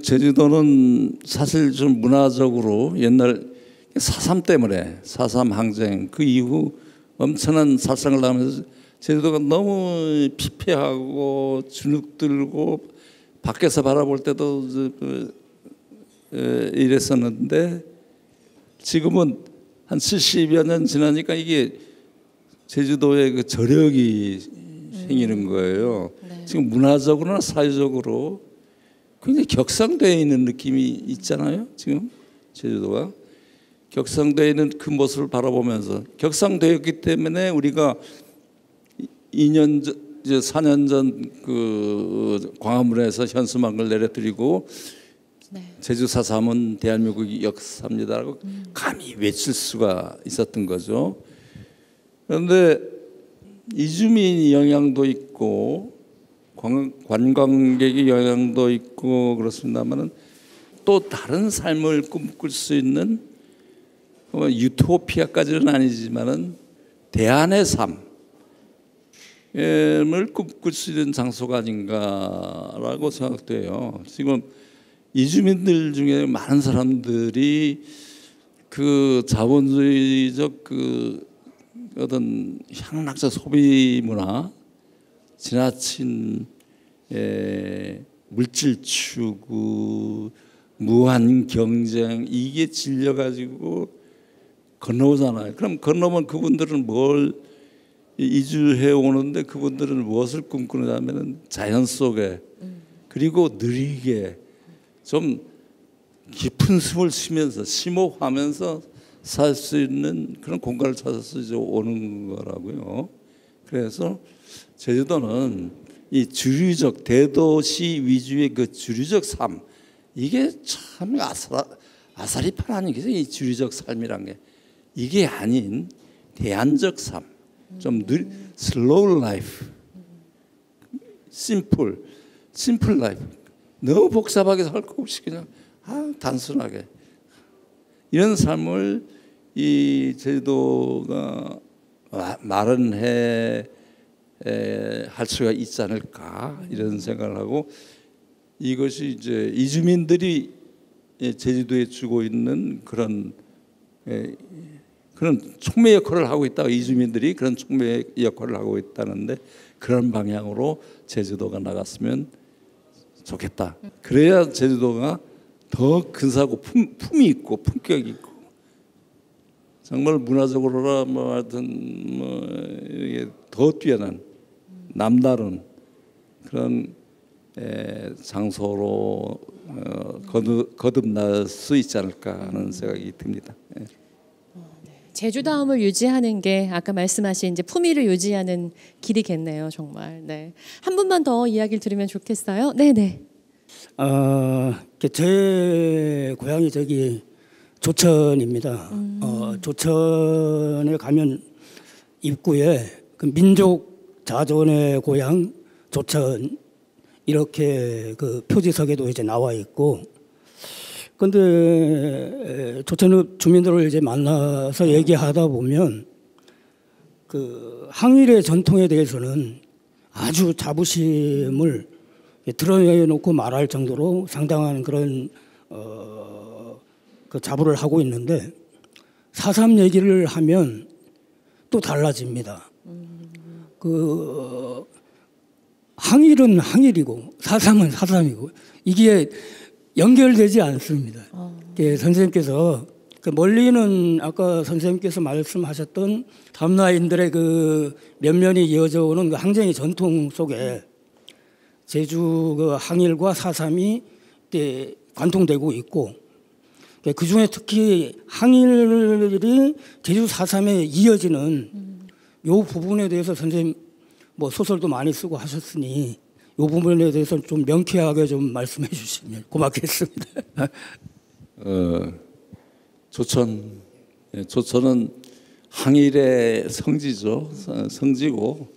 제주도는 사실 좀 문화적으로 옛날 4.3 때문에 4.3 항쟁 그 이후 엄청난 살상을 하면서 제주도가 너무 피폐하고 주눅들고 밖에서 바라볼 때도 이랬었는데 지금은 한 70여 년 지나니까 이게 제주도의 그 저력이 생기는 거예요. 네. 지금 문화적으로나 사회적으로 굉장히 격상되어 있는 느낌이 있잖아요. 지금 제주도가 격상되어 있는 그 모습을 바라보면서 격상되었기 때문에 우리가 2년 전, 이제 4년 전 그 광화문에서 현수막을 내려드리고 네. 제주 4.3은 대한민국의 역사입니다라고 감히 외칠 수가 있었던 거죠. 그런데 이주민 영향도 있고 관광객의 영향도 있고 그렇습니다만은 또 다른 삶을 꿈꿀 수 있는 유토피아까지는 아니지만은 대안의 삶을 꿈꿀 수 있는 장소가 아닌가라고 생각돼요. 지금 이주민들 중에 많은 사람들이 그 자본주의적 그 어떤 향락적 소비 문화, 지나친 물질 추구, 무한 경쟁 이게 질려 가지고 건너오잖아요. 그럼 건너면 그분들은 뭘 이주해 오는데 그분들은 무엇을 꿈꾸느냐면은 자연 속에 그리고 느리게 좀 깊은 숨을 쉬면서 심호흡하면서 살 수 있는 그런 공간을 찾아서 이제 오는 거라고요. 그래서 제주도는 이 주류적 대도시 위주의 그 주류적 삶 이게 참 아사리판 아니겠어요? 이 주류적 삶이란 게 이게 아닌 대안적 삶, 좀 슬로우 라이프, 심플 라이프. 너무 복잡하게 살 거 없이 그냥 단순하게 이런 삶을 이 제주도가 마련해 할 수가 있지 않을까 이런 생각을 하고 이것이 이제 이주민들이 제주도에 주고 있는 그런 촉매 역할을 하고 있다. 이주민들이 그런 촉매 역할을 하고 있다는데 그런 방향으로 제주도가 나갔으면 좋겠다. 그래야 제주도가 더 근사하고 품이 있고 품격이 있고 정말 문화적으로나 뭐 하여튼 뭐 이게 더 뛰어난 남다른 그런 장소로 거듭날 수 있지 않을까 하는 생각이 듭니다. 제주다움을 유지하는 게 아까 말씀하신 이제 품위를 유지하는 길이겠네요, 정말. 네. 한 분만 더 이야기를 들으면 좋겠어요. 네, 네. 제 고향이 저기 조천입니다. 조천에 가면 입구에 그 민족 자존의 고향 조천 이렇게 그 표지석에도 이제 나와 있고, 근데 조천 주민들을 이제 만나서 얘기하다 보면 그 항일의 전통에 대해서는 아주 자부심을 드러내놓고 말할 정도로 상당한 그런 그 자부를 하고 있는데, 4.3 얘기를 하면 또 달라집니다. 그 항일은 항일이고 4.3은 4.3이고 이게 연결되지 않습니다. 선생님께서 그 멀리는 아까 선생님께서 말씀하셨던 담라인들의 그 면면이 이어져 오는 그 항쟁의 전통 속에 제주 그 항일과 4.3이 관통되고 있고, 그 중에 특히 항일이 제주 4.3에 이어지는 요 부분에 대해서 선생님 뭐 소설도 많이 쓰고 하셨으니 요 부분에 대해서 좀 명쾌하게 좀 말씀해 주시면 고맙겠습니다. 조천은 항일의 성지죠. 성지고,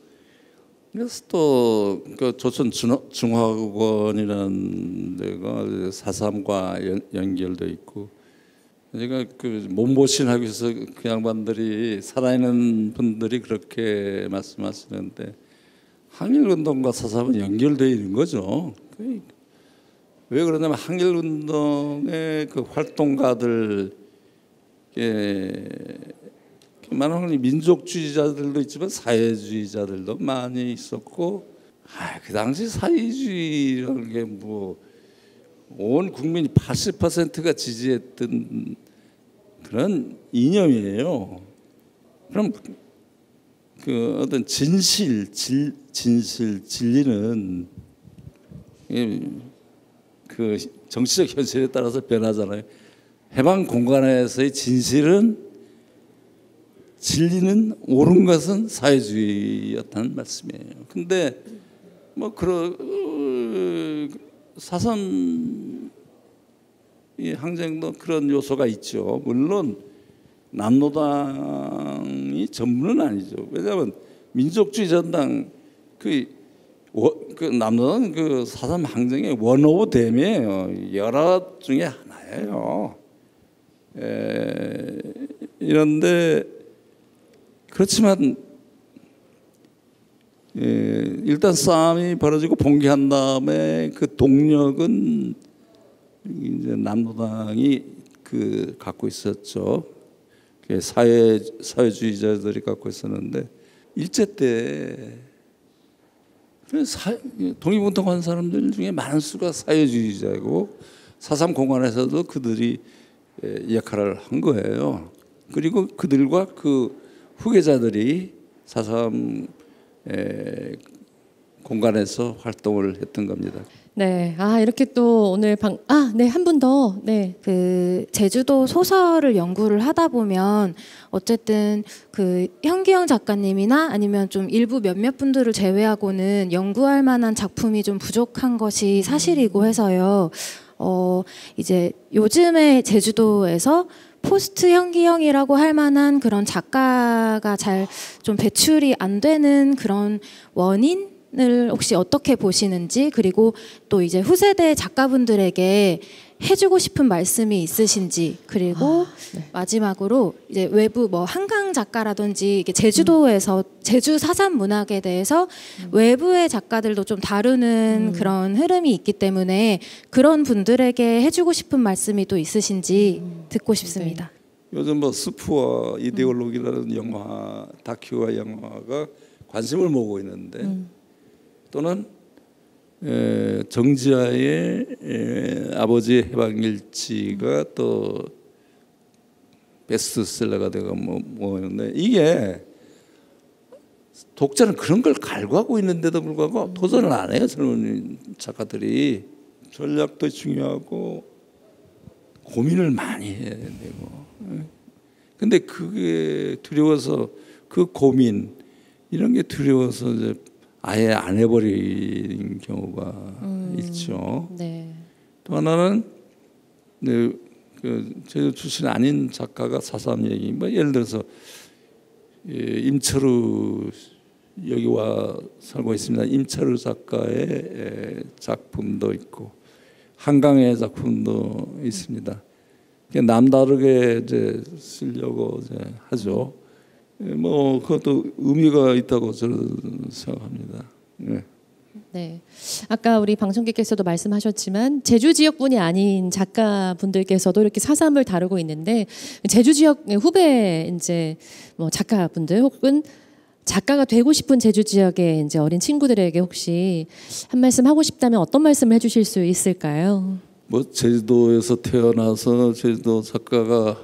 그래서 또 그 조천 중화국원이라는 데가 4.3과 연결돼 있고, 제가 그 몸보신하기 위해서 그 양반들이 살아있는 분들이 그렇게 말씀하시는데, 항일운동과 4.3은 연결되어 있는 거죠. 왜 그러냐면 항일운동의 그 활동가들, 많은 민족주의자들도 있지만 사회주의자들도 많이 있었고, 그 당시 사회주의라는 게 뭐 온 국민이 80%가 지지했던 그런 이념이에요. 그럼 그 어떤 진리는 그 정치적 현실에 따라서 변하잖아요. 해방 공간에서의 진리는 옳은 것은 사회주의였다는 말씀이에요. 근데 뭐 그런 4.3 이 항쟁도 그런 요소가 있죠. 물론 남로당이 전부는 아니죠. 왜냐하면 민족주의 전당 그 남로당 그 4.3 항쟁의 원 오브 댐이에요. 여러 중에 하나예요. 이런데 그렇지만 일단 싸움이 벌어지고 봉기한 다음에 그 동력은 이제 남로당이 그 갖고 있었죠. 사회주의자들이 갖고 있었는데, 일제 때 독립운동한 사람들 중에 많은 수가 사회주의자고 4.3 공간에서도 그들이 역할을 한 거예요. 그리고 그들과 그 후계자들이 4.3 공간에서 활동을 했던 겁니다. 네, 이렇게 또 오늘 네, 한 분 더. 네. 그 제주도 소설을 연구를 하다 보면 어쨌든 그 현기영 작가님이나 아니면 좀 일부 몇몇 분들을 제외하고는 연구할 만한 작품이 좀 부족한 것이 사실이고 해서요. 이제 요즘에 제주도에서 포스트 현기영이라고 할 만한 그런 작가가 잘 좀 배출이 안 되는 그런 원인을 혹시 어떻게 보시는지, 그리고 또 이제 후세대 작가분들에게 해주고 싶은 말씀이 있으신지, 그리고 네. 마지막으로 이제 외부 뭐 한강 작가라든지 이게 제주도에서 제주 4.3 문학에 대해서 외부의 작가들도 좀 다루는 그런 흐름이 있기 때문에 그런 분들에게 해주고 싶은 말씀이 또 있으신지 듣고 싶습니다. 네. 요즘 뭐 스프와 이데올로기라는 영화, 다큐와 영화가 관심을 모으고 있는데, 또는 정지아의 아버지의 해방일지가 또 베스트셀러가 되고 뭐였는데, 이게 독자는 그런 걸 갈구하고 있는데도 불구하고 도전을 안 해요. 젊은 작가들이. 전략도 중요하고 고민을 많이 해야 되고. 근데 그게 두려워서 그 고민 이런 게 두려워서 이제 아예 안 해버린 경우가 있죠. 네. 또 하나는 네, 그 제주 출신 아닌 작가가 4.3 얘기, 뭐 예를 들어서 임철우 여기 와 살고 있습니다. 임철우 작가의 작품도 있고 한강의 작품도 있습니다. 남다르게 이제 쓰려고 이제 하죠. 뭐 그것도 의미가 있다고 저는 생각합니다. 네. 네. 아까 우리 방청객께서도 말씀하셨지만 제주 지역뿐이 아닌 작가분들께서도 이렇게 4.3을 다루고 있는데 제주 지역 후배 이제 뭐 작가분들 혹은 작가가 되고 싶은 제주 지역의 이제 어린 친구들에게 혹시 한 말씀 하고 싶다면 어떤 말씀을 해주실 수 있을까요? 뭐 제주도에서 태어나서 제주도 작가가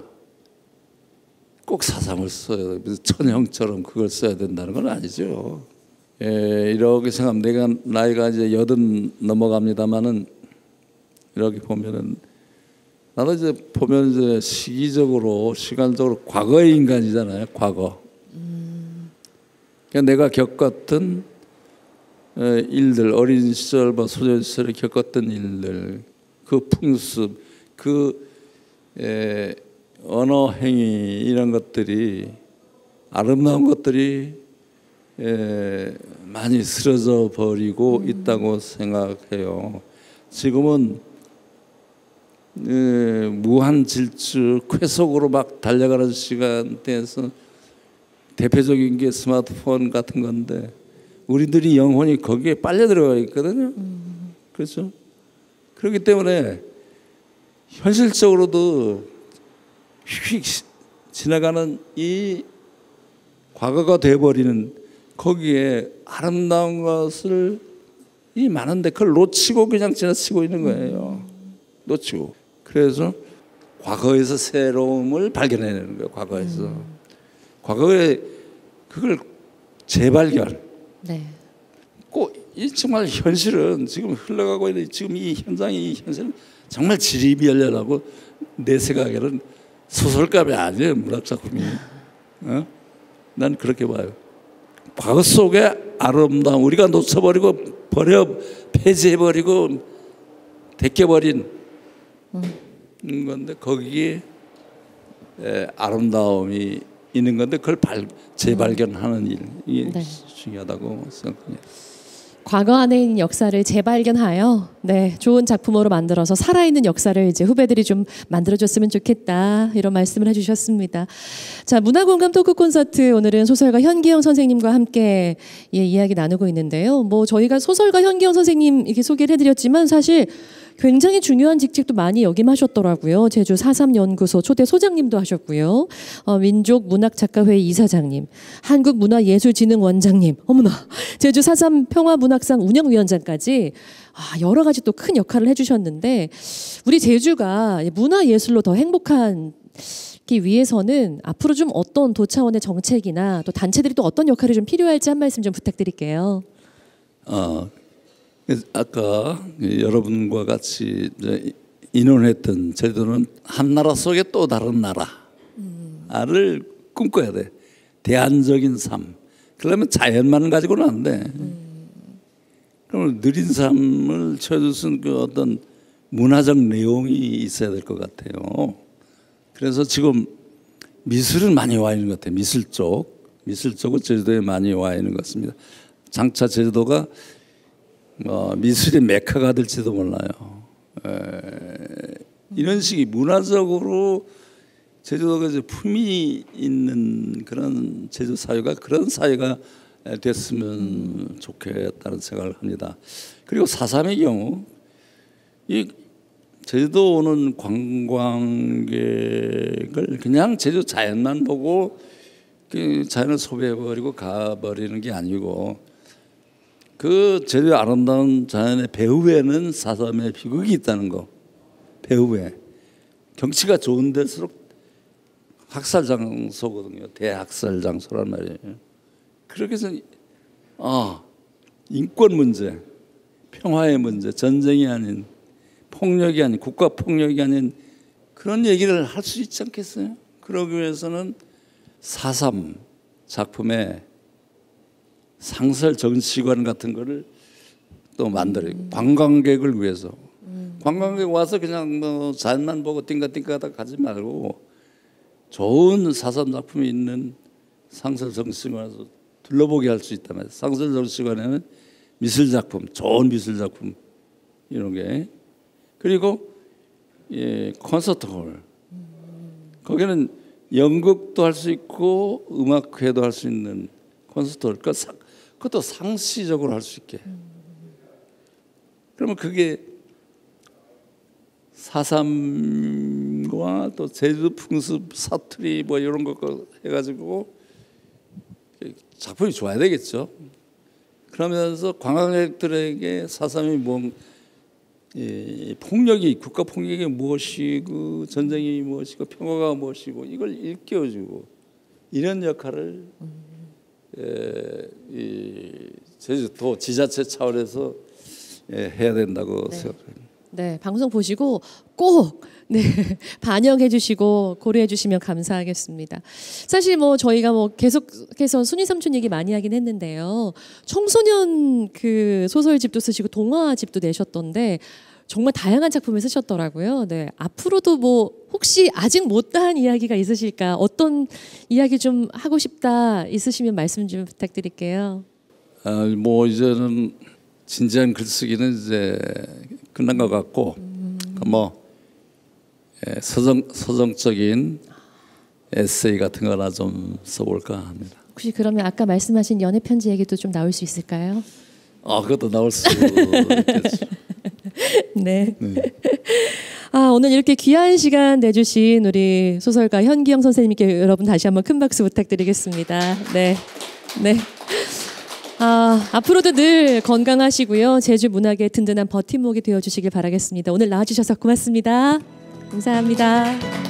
꼭 4.3을 써야 돼. 천형처럼 그걸 써야 된다는 건 아니죠. 예, 이렇게 생각하면 내가 나이가 이제 80 넘어갑니다만은 이렇게 보면은 나도 이제 보면 이제 시기적으로 시간적으로 과거의 인간이잖아요. 과거. 그러니까 내가 겪었던 일들, 어린 시절, 소년 시절에 겪었던 일들, 그 풍습, 그 언어 행위 이런 것들이 아름다운 것들이 많이 쓰러져 버리고 있다고 생각해요. 지금은 무한 질주, 쾌속으로 막 달려가는 시간대에서 대표적인 게 스마트폰 같은 건데 우리들이 영혼이 거기에 빨려 들어가 있거든요. 그렇죠? 그렇기 때문에 현실적으로도 휙 지나가는 이 과거가 돼버리는 거기에 아름다운 것을 이 많은데 그걸 놓치고 그냥 지나치고 있는 거예요. 놓치고. 그래서 과거에서 새로움을 발견해내는 거예요. 과거에서. 과거에 그걸 재발견. 네. 꼭 이 정말 현실은 지금 흘러가고 있는 지금 이 현장의 이 현실은 정말 지리멸렬하고 내 생각에는 소설감이 아니에요. 문학 작품이. 난 그렇게 봐요. 과거 속에 아름다움 우리가 놓쳐버리고 폐지해버리고 데껴버린 건데 거기에 아름다움이 있는 건데 그걸 재발견하는 일 이게 네. 중요하다고 생각합니다. 과거 안에 있는 역사를 재발견하여 네, 좋은 작품으로 만들어서 살아있는 역사를 이제 후배들이 좀 만들어줬으면 좋겠다 이런 말씀을 해주셨습니다. 자, 문화공감 토크 콘서트 오늘은 소설가 현기영 선생님과 함께 이야기 나누고 있는데요. 뭐 저희가 소설가 현기영 선생님 이렇게 소개를 해드렸지만 사실 굉장히 중요한 직책도 많이 역임하셨더라고요. 제주 4.3 연구소 초대 소장님도 하셨고요. 민족문학작가회의 이사장님, 한국문화예술진흥원장님, 어머나 제주 4.3 평화문학상 운영위원장까지 여러 가지 또 큰 역할을 해주셨는데 우리 제주가 문화예술로 더 행복한 기 위해서는 앞으로 좀 어떤 도차원의 정책이나 또 단체들이 또 어떤 역할이 좀 필요할지 한 말씀 좀 부탁드릴게요. 아까 여러분과 같이 이제 인원했던 제주도는 한 나라 속에 또 다른 나라를 꿈꿔야 돼. 대안적인 삶. 그러면 자연만 가지고는 안 돼. 그럼 느린 삶을 채워줄 그 어떤 문화적 내용이 있어야 될 것 같아요. 그래서 지금 미술은 많이 와 있는 것 같아요. 미술 쪽은 제주도에 많이 와 있는 것 같습니다. 장차 제주도가 미술의 메카가 될지도 몰라요. 이런 식이 문화적으로 제주도가 이제 품이 있는 그런 제주 사회가 그런 사회가 됐으면 좋겠다는 생각을 합니다. 그리고 4.3의 경우 이 제주도 오는 관광객을 그냥 제주 자연만 보고 그 자연을 소비해버리고 가버리는 게 아니고 그 제주 아름다운 자연의 배후에는 4.3의 비극이 있다는 거. 배후에. 경치가 좋은 데일수록 학살 장소거든요. 대학살 장소란 말이에요. 그렇게 해서 인권 문제, 평화의 문제, 전쟁이 아닌 폭력이 아닌 국가 폭력이 아닌 그런 얘기를 할 수 있지 않겠어요? 그러기 위해서는 4.3 작품에 상설 전시관 같은 거를 또 만들어요. 관광객을 위해서. 관광객 와서 그냥 뭐 자연만 보고 띵가띵가하다 가지 말고 좋은 4.3 작품이 있는 상설 전시관에서 둘러보게 할 수 있다면, 상설 전시관에는 미술 작품, 좋은 미술 작품 이런 게, 그리고 콘서트홀, 거기는 연극도 할 수 있고 음악회도 할 수 있는 콘서트홀, 그것도 상시적으로 할 수 있게. 그러면 그게 4.3과 또 제주 풍습 사투리 뭐 이런 거 해가지고 작품이 좋아야 되겠죠. 그러면서 관광객들에게 4.3이 뭐 폭력이, 국가 폭력이 무엇이고 전쟁이 무엇이고 평화가 무엇이고 이걸 일깨워주고 이런 역할을 제주도 지자체 차원에서 해야 된다고 생각합니다. 네, 방송 보시고 꼭 반영해 주시고 고려해 주시면 감사하겠습니다. 사실 뭐 저희가 뭐 계속해서 순이 삼촌 얘기 많이 하긴 했는데요. 청소년 그 소설집도 쓰시고 동화집도 내셨던데 정말 다양한 작품을 쓰셨더라고요. 네, 앞으로도 뭐 혹시 아직 못다한 이야기가 있으실까? 어떤 이야기 좀 하고 싶다 있으시면 말씀 좀 부탁드릴게요. 뭐 이제는 진지한 글쓰기는 이제 끝난 것 같고, 뭐 서정적인 에세이 같은 거나 좀 써볼까 합니다. 혹시 그러면 아까 말씀하신 연애 편지 얘기도 좀 나올 수 있을까요? 그것도 나올 수 있겠죠. 네. 오늘 이렇게 귀한 시간 내주신 우리 소설가 현기영 선생님께 여러분 다시 한번 큰 박수 부탁드리겠습니다. 네. 앞으로도 늘 건강하시고요. 제주 문학의 든든한 버팀목이 되어주시길 바라겠습니다. 오늘 나와주셔서 고맙습니다. 감사합니다.